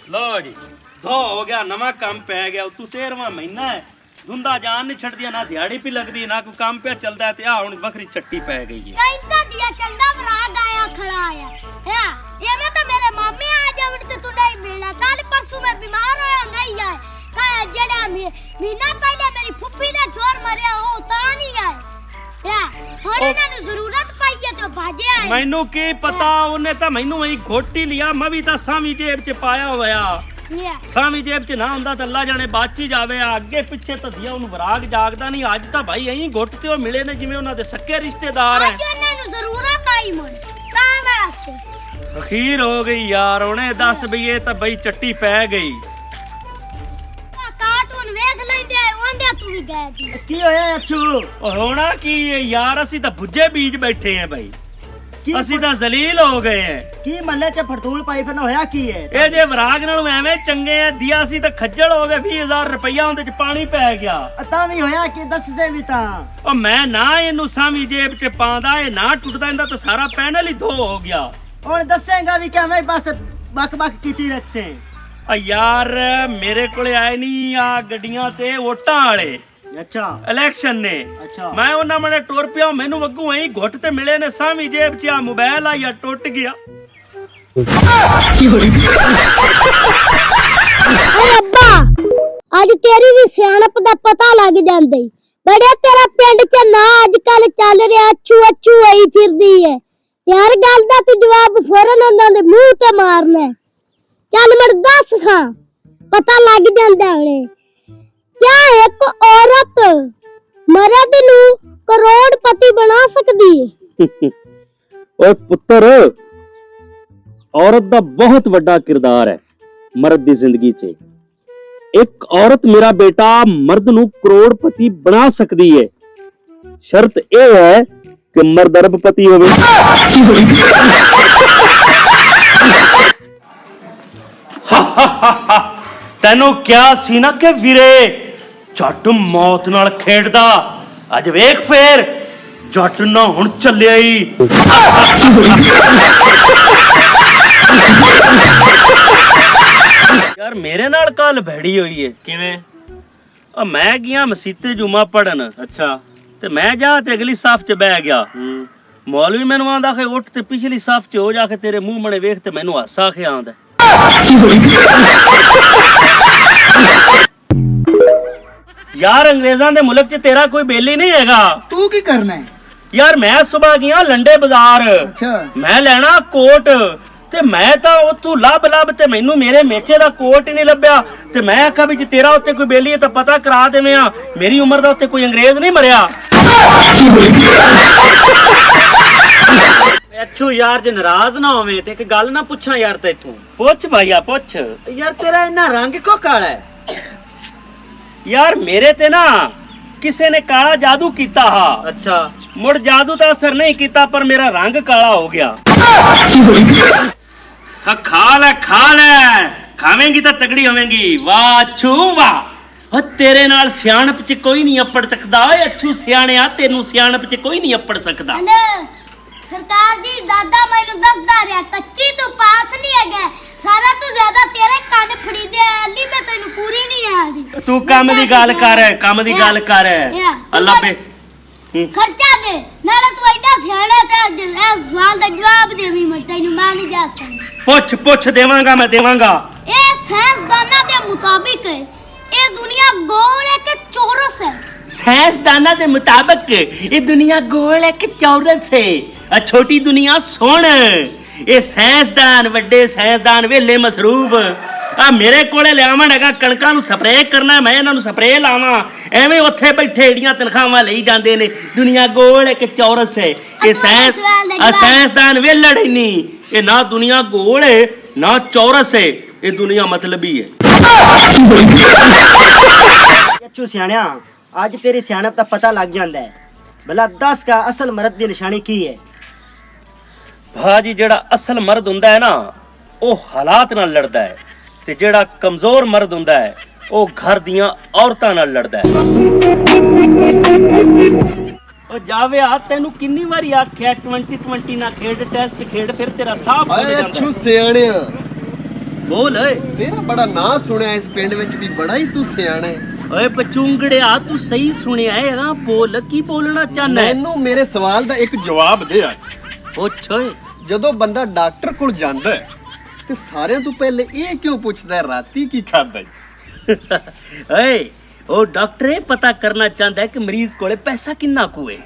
लो जी धो हो गया, नवा काम पै गया। तू 13वां महीना है, धुंदा जान नहीं छड़ दिया, ना दिहाड़ी भी लगदी ना कोई काम पे चलदा है। ते आ हुन बखरी चट्टी पै गई है। कहता दिया चंगा बराग आया खड़ा आया है। ये में तो मेरे मम्मी आ जावड़ तो तू नहीं मिलना। कल परसों मैं बीमार होया नहीं आए। का जेड़ा महीना पहले मेरी फुफ्फी ने छोर मरिया हो ता नहीं आए। या हुन इन्हां जरूरत पई है तो भाजे आए। मैनू की पता, उन्हें तो मैनू वही घोटी लिया। मैं भी तो सावी जेब च पाया होया। सावी जेब च ना हुंदा तो अल्लाह जाने बाची जावे। अगे पिछे तो दिया उन्हें वराग जागदा नहीं। अज तो भाई यही घुट ते मिले ने जिवें उन्हां दे सक्के रिश्तेदार हैं। आज इन्हां जरूरत आई मुझ ता वास्ते अखीर हो गई यार। उन्हें दस भी ये तो बई चट्टी पै गई। कार्टून वेख लेंदे ओंदे तू भी गए थी। की होया अच्छू? होना की है यार, असी तो भुज्जे बीज बैठे हैं भाई। असी तो जलील हो गए हैं। की मल्ले च फरतूल पाई फिर होया की है? ए जे वराग नाल एवें चंगे है दिया सी तो खज्जल हो गए। 20,000 रुपया उनदे च पानी पै गया। अता भी होया कि दस से भी ता ओ मैं ना इनू सावी जेब च पांदा, ए ना टुटदा, इंदा तो सारा पैनल ही धो हो गया। और दसेगा भी क्या मैं बस बक बक कीती रखसे। यार मेरे कोले आए नहीं आ गड्डियां ते वोटां वाले। अच्छा इलेक्शन ने। अच्छा मैं उन्हां मने टुर पिया, मैनू अग्गू वही घुट ते मिले ने सावी जेब च आ मोबाइल आ या टुट गया। अब्बा आज तेरी भी सियाणप दा पता लग जांदे। बड़े तेरा पिंड च ना आजकल चल रहा अच्छू अच्छू होई फिरदी है। यार गल दा तू जवाब फौरन उन्हां दे मुंह ते मारना। चल मर दस खां पता लग जांदा हुणे। क्या एक औरत मर्द नू करोड़पति बना सकदी है? और पुत्र औरत दा बहुत वड्डा किरदार है मर्द दी जिंदगी च। एक औरत मेरा बेटा मर्द नू करोड़पति बना सकदी है। शर्त ए है कि मर्द अरबपति होवे। तेनू क्या सी ना के वीरे जट मौत नाल खेडदा। अज वेख फेर जट ना हुण चलिया ही। यार मेरे नाल कल भैड़ी हुई है। किवें? मैं गया मसीते जुमा पढ़न। अच्छा ते मैं जा ते अगली साफ च बह गया। मौलवी मैनू आंदा कि उठ ते पिछली साफ च हो जाके तेरे मुंह मने वेख ते मैनू हासा खे आंदा। यार अंग्रेजां दे मुल्क च तेरा कोई बेली नहीं हैगा। तू की करना है? यार मैं सुबह गया लंडे बाजार। अच्छा मैं लेना कोट ते मैं तो तू लभ लभ ते मैनू मेरे मेचे दा कोट ही नहीं लभ्या। ते मैं आखा भी जे तेरा उत्ते कोई बेली है तो पता करा देवें। मेरी उम्र दा उत्ते कोई अंग्रेज नहीं मरिया। अच्छू यार जे नाराज ना होवे ते एक गल ना पूछां यार तैथों। पुछ भाईया पुछ। यार तेरा इन्ना रंग क्यों काला है? यार मेरे ते ना किसी ने काला जादू कीता हा। अच्छा मुड़ जादू तो असर नहीं कीता पर मेरा रंग काला हो गया। खा ले खावेंगी तो तगड़ी होवेंगी। वाह अच्छू वाह। तेरे नाल सियाणप च कोई नहीं अपड़ सकदा। अच्छू सियाणिया तेनू सियाणप च कोई नहीं अपड़ सकदा। हेलो सरकार जी दादा मैनू दसदा रहा कच्ची तू पास नहीं है। सारा तू ज्यादा तेरे कान फड़ी दे अली मैं तैनू पूरी नहीं आदी। तू काम दी गल कर, काम दी गल कर। अल्लाह पे खर्चा दे नाले तू एडा सियाणा ते इस सवाल दा जवाब देवी मैं तैनू मान नहीं जा सकदा। पुछ देवांगा मैं देवांगा। ए साइंसदाना दे मुताबिक ए दुनिया गोल है कि चौरस है? साइंसदाना दे मुताबिक ये दुनिया गोल है कि चौरस है। छोटी दुनिया सुन, ये साइंसदान वड्डे साइंसदान वेले मसरूफ आ मेरे कोले लियावन हैगा कणकां नूं स्प्रे करना। मैं इन्हां नूं स्प्रे लावां एवें उत्थे बैठे एड़ियां तनखावां लई जांदे ने। दुनिया गोल है कि चौरस है? ये साइंसदान वेलड़ ही नहीं। ये ना दुनिया गोल है ना चौरस है, ये दुनिया मतलबी है। अच्छू सियाणिया आज तेरी सियाणप दा पता लग जांदा है। भला दस का असल मर्द दी निशानी की है? भाजी जेड़ा असल मर्द हुंदा है ना वो हालात नाल लड़दा है ते जेड़ा कमजोर मर्द हुंदा है वो घर दियां औरतां नाल लड़दा है। ओ जावे आ तेनू किन्नी वारी आख्या 20-20 ना खेड टेस्ट खेड फिर तेरा साफ हो जांदा। अच्छू सियाणिया बोल ओए तेरा बड़ा ना सुनिया इस पिंड विच भी बड़ा ही तू सियाना है। ओए पचूंगड़िया तू सही सुनिया है ना बोल की बोलना चाहना है मैनू मेरे सवाल दा एक जवाब दे आज। पुछ ओए ਜਦੋਂ ਬੰਦਾ ਡਾਕਟਰ ਕੋਲ ਜਾਂਦਾ ਹੈ ਤੇ ਸਾਰਿਆਂ ਤੋਂ ਪਹਿਲੇ ਇਹ ਕਿਉਂ ਪੁੱਛਦਾ ਹੈ ਰਾਤੀ ਕੀ ਖਾਦਾ ਹੈ? ओए ओ डॉक्टर ये पता करना चाहता है कि मरीज कोले पैसा किन्ना कु है